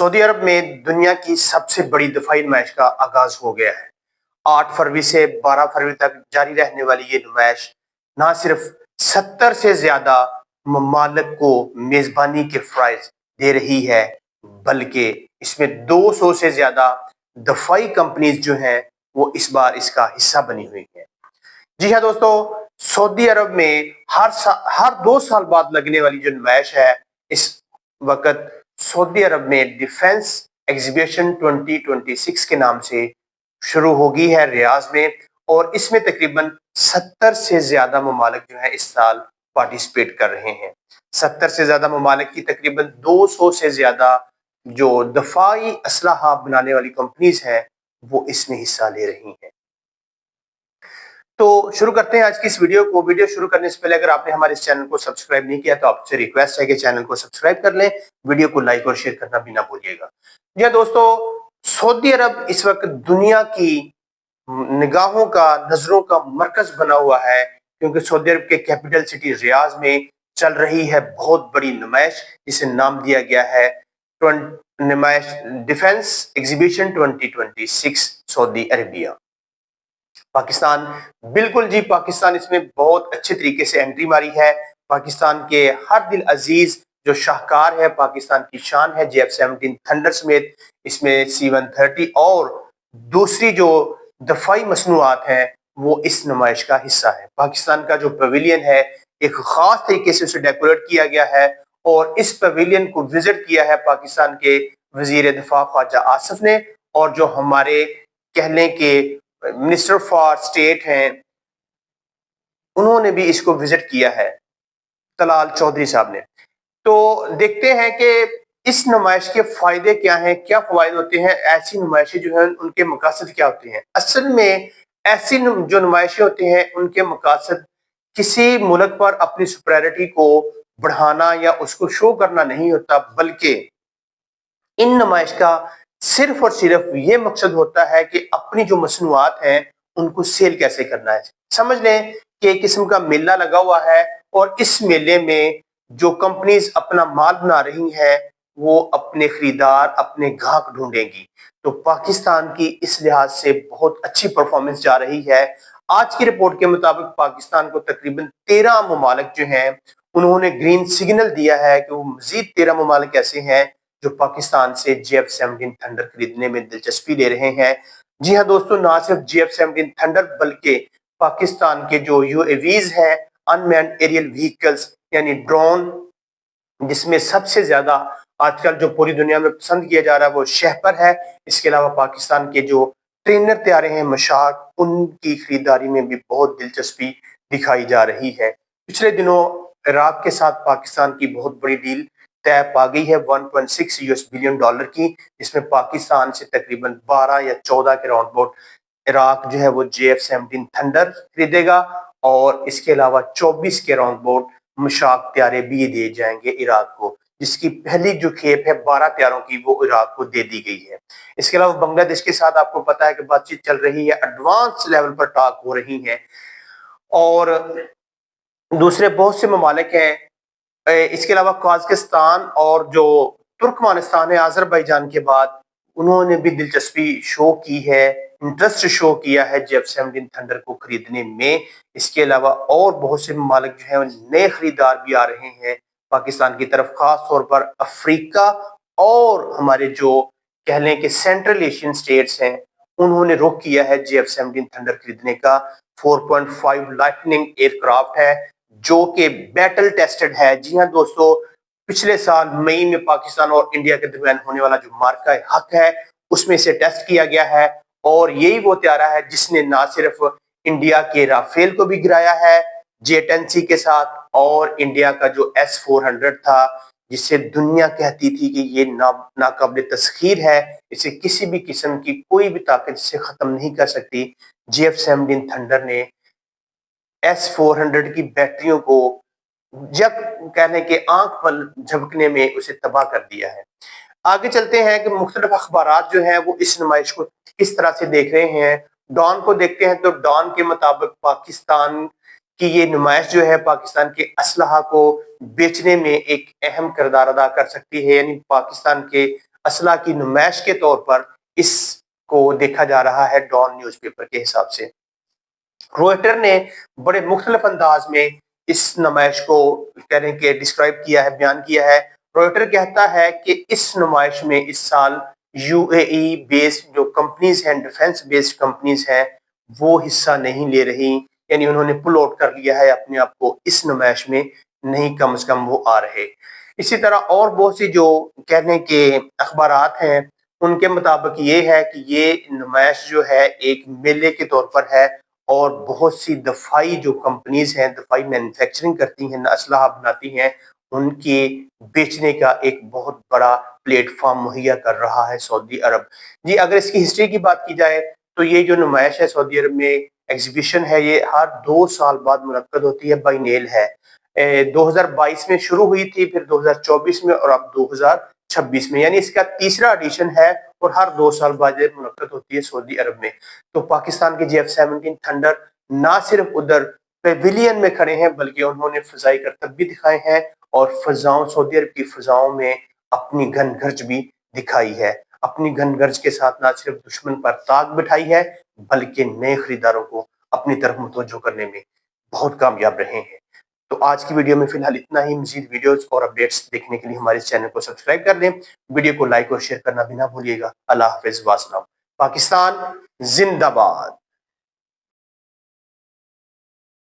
Saudi अरब में दुनिया की सबसे बड़ी दफाई नुमाइश का आगाज हो गया है। 8 फरवरी से 12 फरवरी तक जारी रहने वाली ये नुमाइश ना सिर्फ 70 से ज्यादा ममालिक को मेजबानी के फराइज दे रही है, बल्कि इसमें 200 से ज्यादा दफाई कंपनीज जो हैं वो इस बार इसका हिस्सा बनी हुई हैं। जी हाँ दोस्तों, सऊदी अरब में हर 2 साल बाद लगने वाली जो नुमाइश है, इस वक्त सऊदी अरब में डिफेंस एग्जीबिशन 2026 के नाम से शुरू होगी है रियाज में, और इसमें तकरीबन 70 से ज्यादा ममालिक जो है इस साल पार्टिसिपेट कर रहे हैं। 70 से ज्यादा ममालिक की तकरीबन 200 से ज्यादा जो दफाई असलहा बनाने वाली कंपनीज हैं वो इसमें हिस्सा ले रही हैं। तो शुरू करते हैं आज की इस वीडियो को। वीडियो शुरू करने से पहले अगर आपने हमारे इस चैनल को सब्सक्राइब नहीं किया तो आपसे रिक्वेस्ट है कि चैनल को सब्सक्राइब कर लें, वीडियो को लाइक और शेयर करना भी ना भूलिएगा। जी दोस्तों, सऊदी अरब इस वक्त दुनिया की निगाहों का, नजरों का मरकज बना हुआ है, क्योंकि सऊदी अरब के कैपिटल सिटी रियाज में चल रही है बहुत बड़ी नुमाइश, जिसे नाम दिया गया है नुमाइश defence exhibition 2026 Saudi Arabia. Pakistan, बिल्कुल जी, पाकिस्तान इसमें बहुत अच्छे तरीके से एंट्री मारी है। पाकिस्तान के हर दिल अजीज जो शाहकार है, पाकिस्तान की शान है, JF-17 थंडर समेत इसमें C-130 और दूसरी जो दफाई मसनूआत हैं वो इस नुमाइश का हिस्सा है। पाकिस्तान का जो पवेलियन है एक खास तरीके से उसे डेकोरेट किया गया है, और इस पवेलियन को विजिट किया है पाकिस्तान के वजीर दिफा ख्वाजा आसिफ ने, और जो हमारे कहने के मिनिस्टर फॉर स्टेट हैं उन्होंने भी इसको विजिट किया है, तलाल चौधरी साहब ने। तो देखते हैं कि इस नुमाइश के फायदे क्या हैं, क्या फवायद होते हैं, ऐसी नुमाइशें जो हैं उनके मकासद क्या होते हैं। असल में ऐसी जो नुमाइशें होती हैं उनके मकासद किसी मुल्क पर अपनी सुपरियॉरिटी को बढ़ाना या उसको शो करना नहीं होता, बल्कि इन नुमाइश का सिर्फ और सिर्फ ये मकसद होता है कि अपनी जो मसनूआत हैं उनको सेल कैसे करना है। समझ लें कि एक किस्म का मेला लगा हुआ है, और इस मेले में जो कंपनीज अपना माल बना रही हैं वो अपने खरीदार, अपने ग्राहक ढूंढेंगी। तो पाकिस्तान की इस लिहाज से बहुत अच्छी परफॉर्मेंस जा रही है। आज की रिपोर्ट के मुताबिक पाकिस्तान को तकरीबन 13 ममालिक जो हैं उन्होंने ग्रीन सिग्नल दिया है कि वो मजीद 13 ममालिक ऐसे हैं जो पाकिस्तान से JF-17 थंडर खरीदने में दिलचस्पी ले रहे हैं। जी हाँ दोस्तों, ना सिर्फ JF-17 थंडर बल्कि पाकिस्तान के जो UAVs हैं, अनमैन्ड एरियल व्हीकल्स यानी ड्रोन, जिसमें सबसे ज्यादा आजकल जो पूरी दुनिया में पसंद किया जा रहा है वो शहपर है। इसके अलावा पाकिस्तान के जो ट्रेनर तैयारे हैं मशाक, उनकी खरीदारी में भी बहुत दिलचस्पी दिखाई जा रही है। पिछले दिनों इराक के साथ पाकिस्तान की बहुत बड़ी डील तय पा गई है $1.6 बिलियन की, जिसमें पाकिस्तान से तकरीबन 12 या 14 के राउंड अबाउट इराक जो है वो JF-17 थंडर खरीदेगा, और इसके अलावा 24 के राउंड अबाउट मशाक तैयारे भी दे जाएंगे इराक को, जिसकी पहली जो खेप है 12 तैयारों की वो इराक को दे दी गई है। इसके अलावा बांग्लादेश के साथ आपको पता है कि बातचीत चल रही है, एडवांस लेवल पर टॉक हो रही है, और दूसरे बहुत से ममालिक हैं। इसके अलावा काज़ाकिस्तान और जो तुर्कमानिस्तान है अजरबैजान के बाद, उन्होंने भी दिलचस्पी शो की है, इंटरेस्ट शो किया है JF-17 थंडर को खरीदने में। इसके अलावा और बहुत से ममालिक जो है नए खरीदार भी आ रहे हैं पाकिस्तान की तरफ, खास तौर पर अफ्रीका और हमारे जो कह लें कि सेंट्रल एशियन स्टेट्स हैं, उन्होंने रुख किया है JF-17 थंडर खरीदने का। 4.5 लाइटनिंग एयरक्राफ्ट है जो कि बैटल टेस्टेड है। जी हाँ दोस्तों, पिछले साल मई में पाकिस्तान और इंडिया के दरमियान होने वाला जो मार्का हक है उसमें इसे टेस्ट किया गया है, और यही वो त्यारा है जिसने ना सिर्फ इंडिया के राफेल को भी गिराया है J-10C के साथ, और इंडिया का जो S-400 था जिसे दुनिया कहती थी कि ये नाकाबिल तस्खीर है, इसे किसी भी किस्म की कोई भी ताकत से खत्म नहीं कर सकती, JF-17 थंडर ने S-400 की बैटरियों को जब कहने के आंख पर झपकने में उसे तबाह कर दिया है। आगे चलते हैं कि मुख्तलिफ अखबारात जो हैं वो इस नुमाइश को किस तरह से देख रहे हैं। डॉन को देखते हैं तो डॉन के मुताबिक पाकिस्तान की ये नुमाइश जो है पाकिस्तान के असलहा को बेचने में एक अहम किरदार अदा कर सकती है, यानी पाकिस्तान के असला की नुमाइश के तौर पर इसको देखा जा रहा है डॉन न्यूज़पेपर के हिसाब से। रॉयटर ने बड़े मुख्तलिफ अंदाज में इस नुमाइश को कह रहे हैं कि डिस्क्राइब किया है, बयान किया है। रॉयटर कहता है कि इस नुमाइश में इस साल यूएई बेस्ड जो कंपनीज हैं, डिफेंस बेस्ड कंपनीज हैं, वो हिस्सा नहीं ले रही, यानी उन्होंने पुल आउट कर लिया है अपने आप को, इस नुमाइश में नहीं कम से कम वो आ रहे। इसी तरह और बहुत सी जो कहने के अखबारात हैं उनके मुताबिक ये है कि ये नुमाइश जो है एक मेले के तौर पर है और बहुत सी दफाई जो कंपनीज हैं, दफाई मैन्युफैक्चरिंग करती हैं, असलहा बनाती हैं, उनके बेचने का एक बहुत बड़ा प्लेटफॉर्म मुहैया कर रहा है सऊदी अरब। जी, अगर इसकी हिस्ट्री की बात की जाए तो ये जो नुमाइश है सऊदी अरब में, एग्जीबिशन है, ये हर 2 साल बाद मुनक्कद होती है, बाइनेल है। 2022 में शुरू हुई थी, फिर 2024 में और अब 2026 में, यानी इसका तीसरा एडिशन है और हर 2 साल बाद ये मुनक्कद होती है सऊदी अरब में। तो पाकिस्तान के JF-17 थंडर ना सिर्फ उधर पेविलियन में खड़े हैं बल्कि उन्होंने फजाई करतब भी दिखाए हैं और फजाओं सऊदी अरब की फजाओं में अपनी घन गर्ज भी दिखाई है। अपनी घन गर्ज के साथ ना सिर्फ दुश्मन पर ताक बिठाई है बल्कि नए खरीदारों को अपनी तरफ मुतवज्जो करने में बहुत कामयाब रहे हैं। तो आज की वीडियो में फिलहाल इतना ही। मजीद वीडियोस और अपडेट्स देखने के लिए हमारे चैनल को सब्सक्राइब कर लें। वीडियो को लाइक और शेयर करना भी ना भूलिएगा। अल्लाह हाफिज, वासलाम। पाकिस्तान जिंदाबाद।